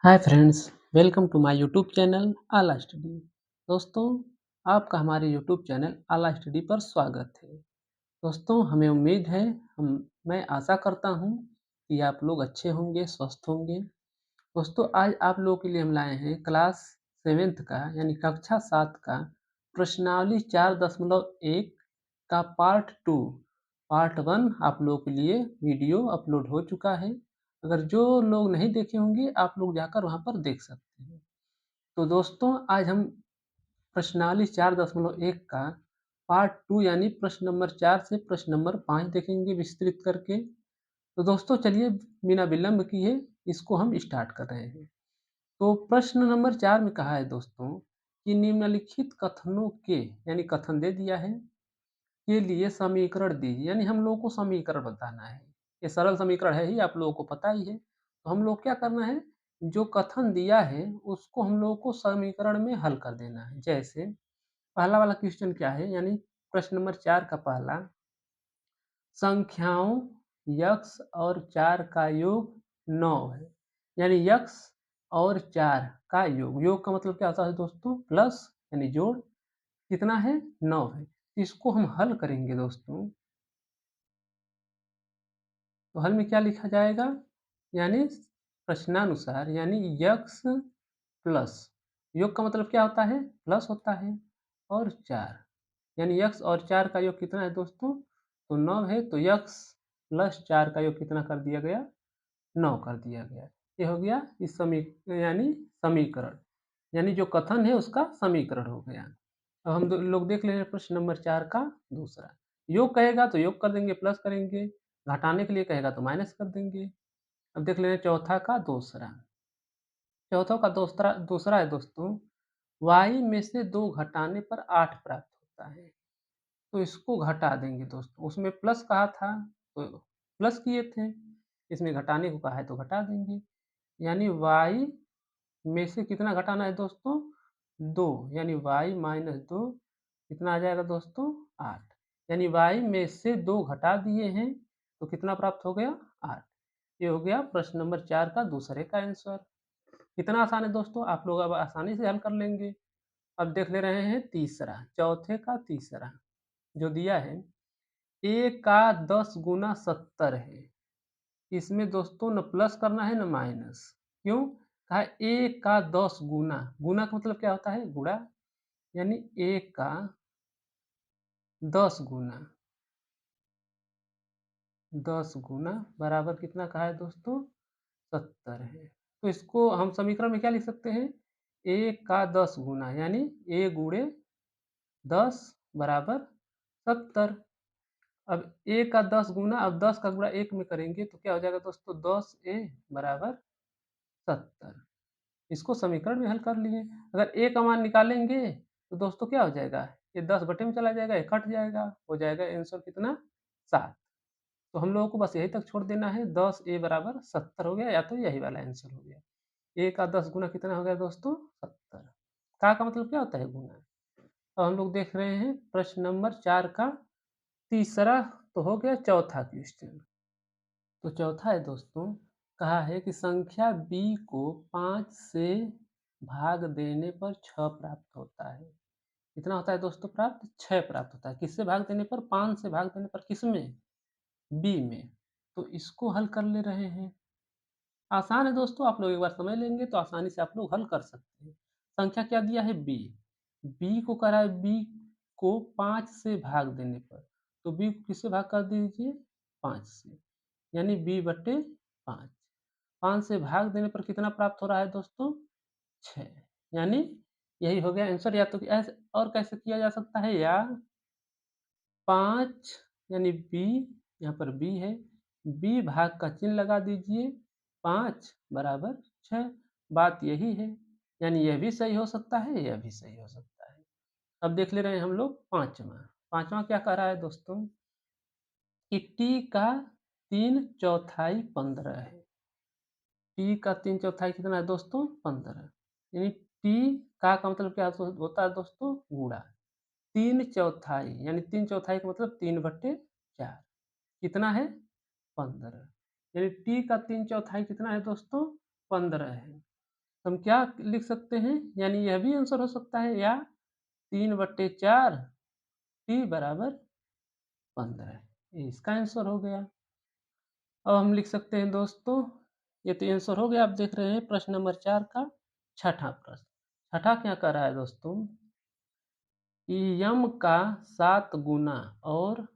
Hi friends, welcome to my YouTube channel आला study. दोस्तों, आपका हमारे यूट्यूब चैनल आला स्टडी पर स्वागत है। दोस्तों, हमें उम्मीद है मैं आशा करता हूँ कि आप लोग अच्छे होंगे, स्वस्थ होंगे। दोस्तों, आज आप लोगों के लिए हम लाए हैं क्लास 7th का यानी कक्षा 7 का प्रश्नावली 4.1 का पार्ट 2। पार्ट 1 आप लोगों के लिए वीडियो अपलोड हो चुका है। अगर जो लोग नहीं देखे होंगे आप लोग जाकर वहाँ पर देख सकते हैं। तो दोस्तों, आज हम प्रश्नावली 4.1 का पार्ट 2 यानी प्रश्न नंबर 4 से प्रश्न नंबर 5 देखेंगे विस्तृत करके। तो दोस्तों, चलिए बिना विलंब किए इसको हम स्टार्ट कर रहे हैं। तो प्रश्न नंबर 4 में कहा है दोस्तों कि निम्नलिखित कथनों के यानी कथन दे दिया है के लिए समीकरण दीजिए, यानी हम लोगों को समीकरण बताना है। ये सरल समीकरण है ही, आप लोगों को पता ही है। तो हम लोग क्या करना है, जो कथन दिया है उसको हम लोगों को समीकरण में हल कर देना है। जैसे पहला वाला क्वेश्चन क्या है, यानी प्रश्न नंबर 4 का पहला, संख्याओं यक्स और 4 का योग 9 है। यानी यक्स और 4 का योग, योग का मतलब क्या होता है दोस्तों, प्लस यानी जोड़, कितना है 9 है। इसको हम हल करेंगे दोस्तों, तो हल में क्या लिखा जाएगा, यानी प्रश्नानुसार, यानी यक्स प्लस, योग का मतलब क्या होता है, प्लस होता है, और 4, यानी यक्स और 4 का योग कितना है दोस्तों, तो 9 है। तो यक्स प्लस 4 का योग कितना कर दिया गया, 9 कर दिया गया। ये हो गया इस यानी समीकरण, यानी जो कथन है उसका समीकरण हो गया। अब हम लोग देख ले रहे हैं प्रश्न नंबर 4 का दूसरा। योग कहेगा तो योग कर देंगे, प्लस करेंगे, घटाने के लिए कहेगा तो माइनस कर देंगे। अब देख ले रहे हैं चौथा का दूसरा। चौथा का दूसरा दूसरा है दोस्तों, y में से 2 घटाने पर 8 प्राप्त होता है। तो इसको घटा देंगे दोस्तों, उसमें प्लस कहा था तो प्लस किए थे, इसमें घटाने को कहा है तो घटा देंगे। यानी y में से कितना घटाना है दोस्तों, 2, यानी y माइनस 2 कितना आ जाएगा दोस्तों, 8। यानी y में से 2 घटा दिए हैं तो कितना प्राप्त हो गया, 8। ये हो गया प्रश्न नंबर 4 का दूसरे का आंसर। कितना आसान है दोस्तों, आप लोग अब आसानी से हल कर लेंगे। अब देख ले रहे हैं तीसरा, चौथे का तीसरा जो दिया है, a का 10 गुना 70 है। इसमें दोस्तों न प्लस करना है न माइनस। क्यों कहा, a का 10 गुना, गुना का मतलब क्या होता है, गुणा, यानी a का 10 गुना, 10 गुना बराबर कितना कहा है दोस्तों, 70 है। तो इसको हम समीकरण में क्या लिख सकते हैं, a का 10 गुना, यानी a गुणे 10 बराबर 70। अब a का 10 गुना, अब 10 का गुणा 1 में करेंगे तो क्या हो जाएगा दोस्तों, 10a बराबर 70। इसको समीकरण में हल कर लिए। अगर a का मान निकालेंगे तो दोस्तों क्या हो जाएगा, ये 10 बटे में चला जाएगा, ये कट जाएगा, हो जाएगा आंसर कितना, 7। तो हम लोगों को बस यही तक छोड़ देना है, 10a बराबर 70 हो गया, या तो यही वाला आंसर हो गया। a का 10 गुना कितना हो गया दोस्तों, 70। का मतलब क्या होता है, गुना। अब हम लोग देख रहे हैं प्रश्न नंबर 4 का तीसरा, तो हो गया चौथा क्वेश्चन। तो चौथा है दोस्तों, कहा है कि संख्या b को 5 से भाग देने पर 6 प्राप्त होता है। कितना होता है दोस्तों प्राप्त, 6 प्राप्त होता है। किससे भाग देने पर, 5 से भाग देने पर, किसमें, b में। तो इसको हल कर ले रहे हैं। आसान है दोस्तों, आप लोग एक बार समझ लेंगे तो आसानी से आप लोग हल कर सकते हैं। संख्या क्या दिया है, b, b को करा है, b को 5 से भाग देने पर, तो b को किससे भाग कर दीजिए, 5 से, यानी b बटे 5। 5 से भाग देने पर कितना प्राप्त हो रहा है दोस्तों, 6। यानी यही हो गया आंसर। या तो ऐसे और कैसे किया जा सकता है, या 5 यानी b, यहाँ पर b है, b भाग का चिन्ह लगा दीजिए, 5 बराबर 6। बात यही है, यानी यह भी सही हो सकता है, यह भी सही हो सकता है। अब देख ले रहे हैं हम लोग पांचवा। पांचवा क्या कह रहा है दोस्तों, कि t का 3/4 15 है। t का 3/4 कितना है दोस्तों, 15। यानी t का मतलब क्या होता है दोस्तों, गुणा। 3/4 यानी 3/4 का मतलब 3/4 कितना है, 15। यानी t का 3/4 कितना है दोस्तों, 15 है। तो हम क्या लिख सकते हैं, यानी यह भी आंसर हो सकता है, या 3/4 t बराबर 15, ये इसका आंसर हो गया। अब हम लिख सकते हैं दोस्तों, ये तो आंसर हो गया। आप देख रहे हैं प्रश्न नंबर 4 का छठा प्रश्न। छठा क्या कर रहा है दोस्तों कि यम का 7 गुना और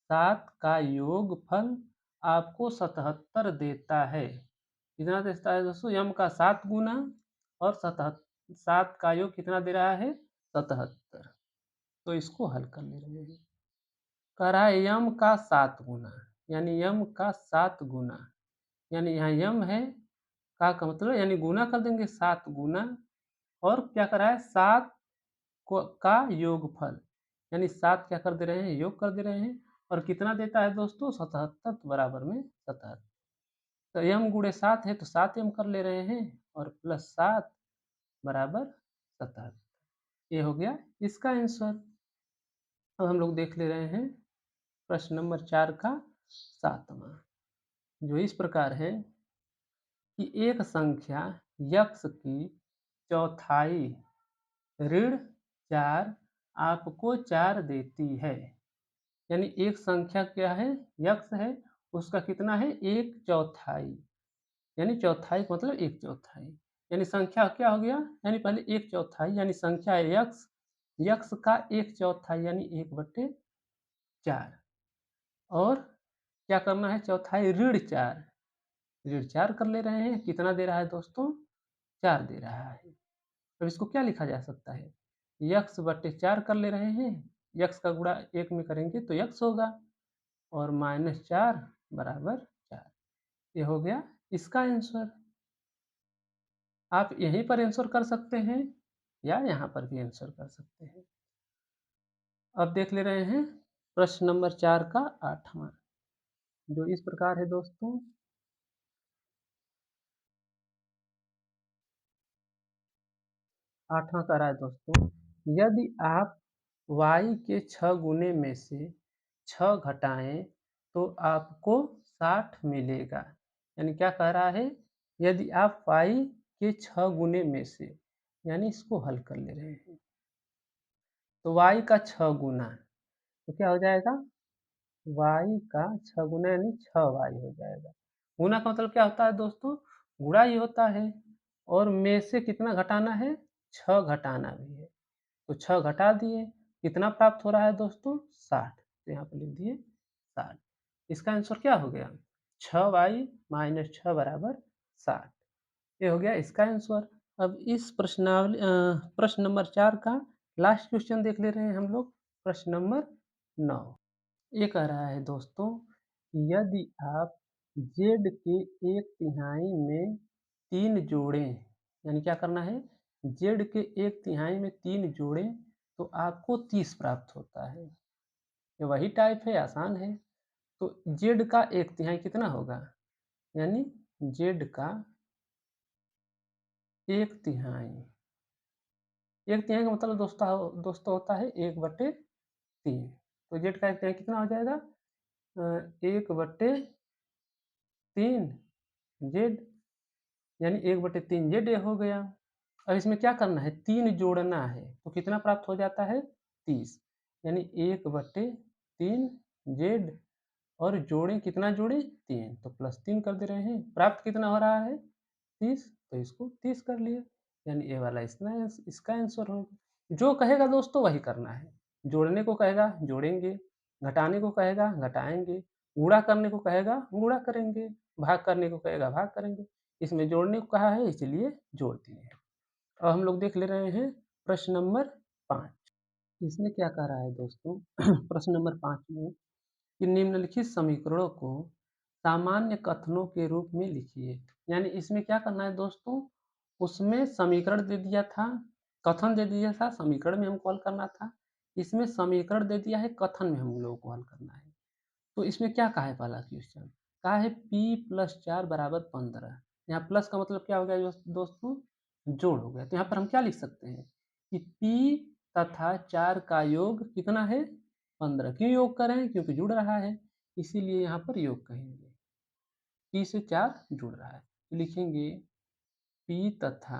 7 का योगफल आपको 77 देता है। कितना देता है दोस्तों? यम का 7 गुना और 7 का योग कितना दे रहा है? 77। तो इसको हल कर ले रहे हैं। कह रहा है यम का 7 गुना, यानी यम का 7 गुना, यानी यहाँ यम है, का मतलब यानी गुना कर देंगे, 7 गुना, और क्या कर रहा है? 7 का योगफल, यानी 7 क्या कर दे रहे हैं? योग कर दे रहे हैं। और कितना देता है दोस्तों? 77 बराबर में 77। तो यम गुणे 7 है तो 7 यम कर ले रहे हैं, और प्लस 7 बराबर 77। ये हो गया इसका आंसर। अब हम लोग देख ले रहे हैं प्रश्न नंबर 4 का 7वां, जो इस प्रकार है कि एक संख्या यक्स की चौथाई ऋण 4 आपको 4 देती है। यानी एक संख्या क्या है? यक्स है, उसका कितना है? 1/4, यानी चौथाई का मतलब 1/4, यानी संख्या क्या हो गया? यानी पहले 1/4, यानी संख्या है यक्स, यक्स का 1/4 यानी 1/4, और क्या करना है? चौथाई ऋण 4, ऋण 4 कर ले रहे हैं। कितना दे रहा है दोस्तों? 4 दे रहा है। अब इसको क्या लिखा जा सकता है? यक्स बटे 4 कर ले रहे हैं, यक्स का गुणा 1 में करेंगे तो यक्स होगा, और -4 बराबर 4। ये हो गया इसका आंसर। आप यहीं पर आंसर कर सकते हैं, या यहाँ पर भी आंसर कर सकते हैं। अब देख ले रहे हैं प्रश्न नंबर 4 का 8वां, जो इस प्रकार है दोस्तों। 8वां कह रहा है दोस्तों, यदि आप y के 6 गुने में से 6 घटाएं तो आपको 60 मिलेगा। यानी क्या कह रहा है? यदि आप y के 6 गुने में से, यानी इसको हल कर ले रहे हैं, तो y का 6 गुना, तो क्या हो जाएगा? y का 6 गुना यानी 6y हो जाएगा। गुना का मतलब क्या होता है दोस्तों? गुणा ही होता है, और में से कितना घटाना है? 6 घटाना भी है। तो 6 घटा दिए, कितना प्राप्त हो रहा है दोस्तों? 60। तो यहाँ पर लिख दिए 60। इसका आंसर क्या हो गया? 6y माइनस 6 बराबर 60। ये हो गया इसका आंसर। अब इस प्रश्न नंबर 4 का लास्ट क्वेश्चन देख ले रहे हैं हम लोग, प्रश्न नंबर 9। ये कह रहा है दोस्तों, यदि आप z के 1/3 में 3 जोड़ें, यानी क्या करना है? z के 1/3 में 3 जोड़ें तो आपको 30 प्राप्त होता है। ये वही टाइप है, आसान है। तो z का 1/3 कितना होगा? यानी z का 1/3, 1/3 का मतलब दोस्तों होता है 1/3। तो z का 1/3 कितना हो जाएगा? 1/3 जेड, यानी 1/3 जेड हो गया। अब इसमें क्या करना है? 3 जोड़ना है, तो कितना प्राप्त हो जाता है? 30, यानी 1/3 जेड, और जोड़ें, कितना जोड़ें? 3, तो +3 कर दे रहे हैं। प्राप्त कितना हो रहा है? 30, तो इसको 30 कर लिया, यानी ये वाला इसका आंसर होगा। जो कहेगा दोस्तों वही करना है। जोड़ने को कहेगा जोड़ेंगे, घटाने को कहेगा घटाएंगे, गुणा करने को कहेगा गुणा करेंगे, भाग करने को कहेगा भाग करेंगे। इसमें जोड़ने को कहा है इसलिए जोड़ दिए हैं। अब हम लोग देख ले रहे हैं प्रश्न नंबर 5। इसमें क्या कह रहा है दोस्तों? प्रश्न नंबर 5 में कि निम्नलिखित समीकरणों को सामान्य कथनों के रूप में लिखिए। यानी इसमें क्या करना है दोस्तों? उसमें समीकरण दे दिया था, कथन दे दिया था, समीकरण में हमको हल करना था। इसमें समीकरण दे दिया है, कथन में हम लोगों को हल करना है। तो इसमें क्या कहा है? पहला क्वेश्चन कहा है p+4 बराबर 15। यहाँ प्लस का मतलब क्या हो गया दोस्तों? जोड़ हो गया। तो यहाँ पर हम क्या लिख सकते हैं कि p तथा 4 का योग कितना है? 15। क्यों योग कर रहे हैं? क्योंकि जुड़ रहा है, इसीलिए यहाँ पर योग कहेंगे। p से 4 जुड़ रहा है, तो लिखेंगे p तथा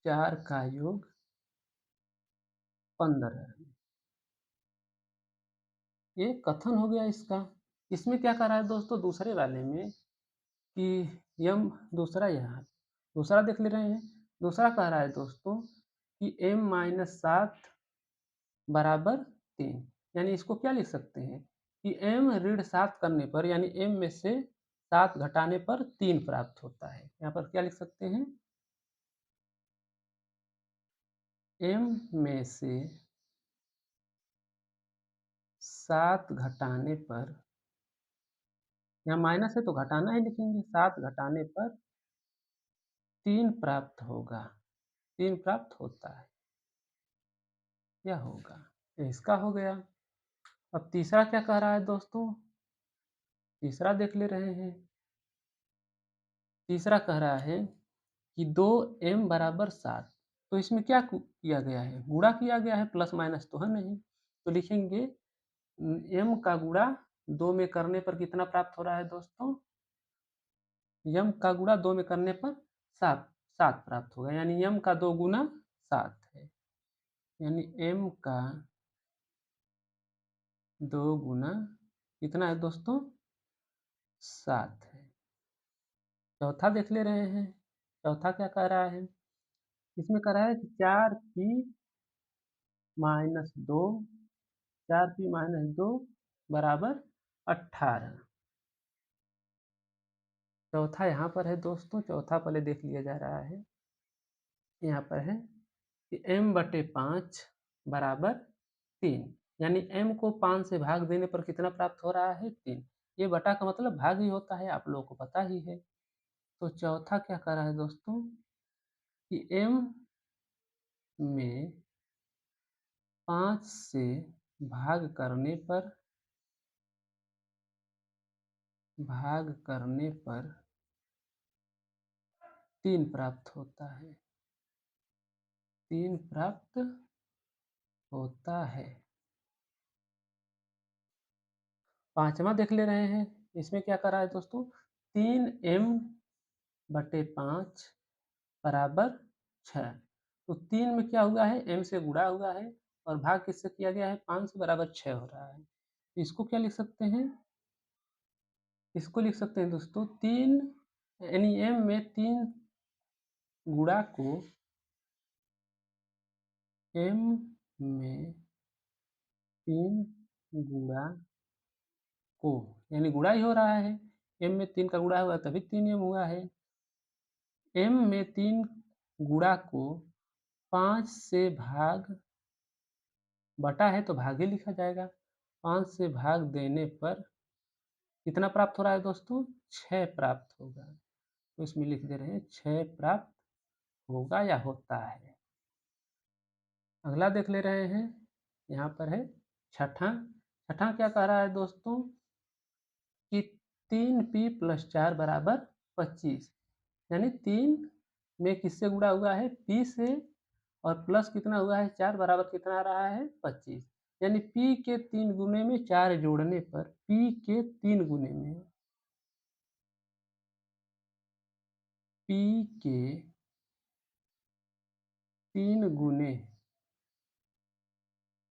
4 का योग 15। ये कथन हो गया इसका। इसमें क्या कर रहा है दोस्तों, दूसरे वाले में कि यम दूसरा यहाँ दूसरा देख ले रहे हैं। दूसरा कह रहा है दोस्तों कि m-7 बराबर 3, यानी इसको क्या लिख सकते हैं कि m ऋण 7 करने पर यानी m में से 7 घटाने पर 3 प्राप्त होता है। यहाँ पर क्या लिख सकते हैं, m में से 7 घटाने पर, यहाँ माइनस है तो घटाना ही लिखेंगे, 7 घटाने पर 3 प्राप्त होगा, 3 प्राप्त होता है, क्या होगा, ये इसका हो गया। अब तीसरा क्या कह रहा है दोस्तों, तीसरा देख ले रहे हैं। तीसरा कह रहा है कि 2m बराबर 7, तो इसमें क्या किया गया है, गुणा किया गया है, प्लस माइनस तो है नहीं, तो लिखेंगे m का गुणा 2 में करने पर कितना प्राप्त हो रहा है दोस्तों, m का गुणा 2 में करने पर 7 7 प्राप्त होगा, यानी m का 2 गुना 7 है, यानी m का 2 गुना कितना है दोस्तों, 7 है। चौथा देख ले रहे हैं। चौथा क्या कह रहा है, इसमें कह रहा है कि 4p माइनस 2, 4p माइनस 2 बराबर 18। चौथा यहाँ पर है दोस्तों, चौथा पहले देख लिया जा रहा है। यहाँ पर है कि m/5 बराबर 3, यानी m को 5 से भाग देने पर कितना प्राप्त हो रहा है, 3। ये बटा का मतलब भाग ही होता है, आप लोगों को पता ही है। तो चौथा क्या कर रहा है दोस्तों कि m में 5 से भाग करने पर 3 प्राप्त होता है, 3 प्राप्त होता है। पांचवा देख ले रहे हैं। इसमें क्या कर रहा है दोस्तों, 3m/5 बराबर 6, तो 3 में क्या हुआ है, m से गुणा हुआ है और भाग किससे किया गया है, 5 से, बराबर 6 हो रहा है। इसको क्या लिख सकते हैं, इसको लिख सकते हैं दोस्तों 3, यानी m में 3 गुणा को m में 3 गुणा को, यानी गुणा ही हो रहा है, m में 3 का गुणा हुआ तभी 3m हुआ है। m में 3 गुणा को 5 से भाग, बटा है तो भाग ही लिखा जाएगा, 5 से भाग देने पर कितना प्राप्त हो रहा है दोस्तों, 6 प्राप्त होगा। तो इसमें लिख दे रहे हैं 6 प्राप्त होगा या होता है। अगला देख ले रहे हैं। यहाँ पर है छठा। छठा क्या कह रहा है दोस्तों कि 3p + 4 बराबर 25, यानी 3 में किससे गुणा हुआ है, p से, और प्लस कितना हुआ है, 4 बराबर कितना आ रहा है, 25, यानी p के 3 गुने में 4 जोड़ने पर, p के 3 गुने में, p के 3 गुने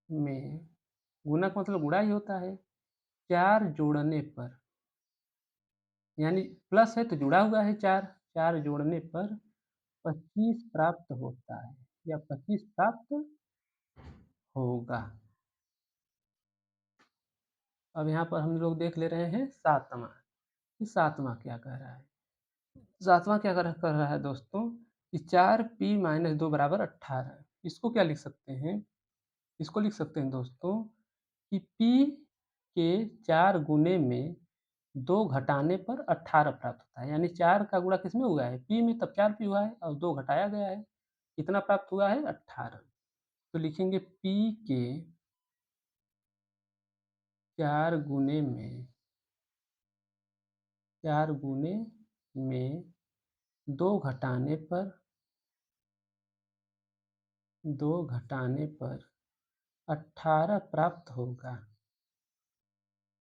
में, गुना का मतलब गुणा ही होता है, 4 जोड़ने पर, यानी प्लस है तो जुड़ा हुआ है 4, 4 जोड़ने पर 25 प्राप्त होता है, या 25 प्राप्त होगा। अब यहाँ पर हम लोग देख ले रहे हैं सातवां, कि सातवां क्या कह रहा है। सातवां क्या कर रहा है दोस्तों कि 4p - 2 बराबर 18। इसको क्या लिख सकते हैं, इसको लिख सकते हैं दोस्तों कि p के 4 गुने में 2 घटाने पर 18 प्राप्त होता है, यानी 4 का गुणा किसमें हुआ है, p में, तब 4p हुआ है और 2 घटाया गया है, कितना प्राप्त हुआ है, 18। तो लिखेंगे p के 4 गुने में, 4 गुने में 2 घटाने पर, 2 घटाने पर 18 प्राप्त होगा।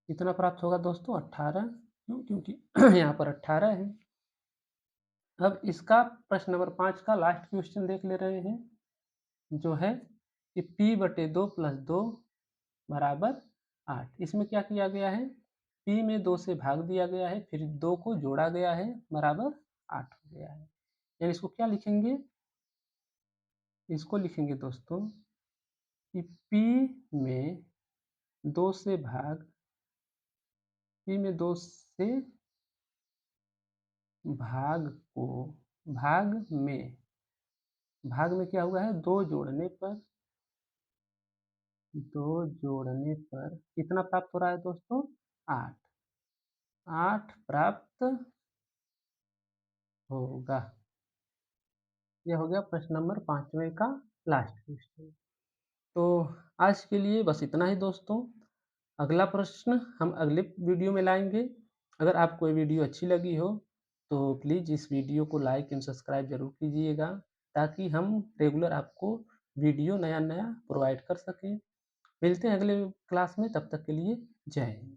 कितना प्राप्त होगा दोस्तों, 18, क्यों, क्योंकि यहाँ पर 18 है। अब इसका प्रश्न नंबर 5 का लास्ट क्वेश्चन देख ले रहे हैं, जो है कि p/2 + 2 बराबर 8। इसमें क्या किया गया है, p में 2 से भाग दिया गया है, फिर 2 को जोड़ा गया है, बराबर 8 हो गया है। यानी इसको क्या लिखेंगे, इसको लिखेंगे दोस्तों कि p में 2 से भाग, p में 2 से भाग को भाग में क्या हुआ है, 2 जोड़ने पर, 2 जोड़ने पर कितना प्राप्त हो रहा है दोस्तों, 8। 8 प्राप्त होगा। यह हो गया प्रश्न नंबर 5वें का लास्ट क्वेश्चन। तो आज के लिए बस इतना ही दोस्तों। अगला प्रश्न हम अगले वीडियो में लाएँगे। अगर आपको ये वीडियो अच्छी लगी हो, तो प्लीज़ इस वीडियो को लाइक एंड सब्सक्राइब ज़रूर कीजिएगा, ताकि हम रेगुलर आपको वीडियो नया-नया प्रोवाइड कर सकें। मिलते हैं अगले क्लास में, तब तक के लिए जय हिंद।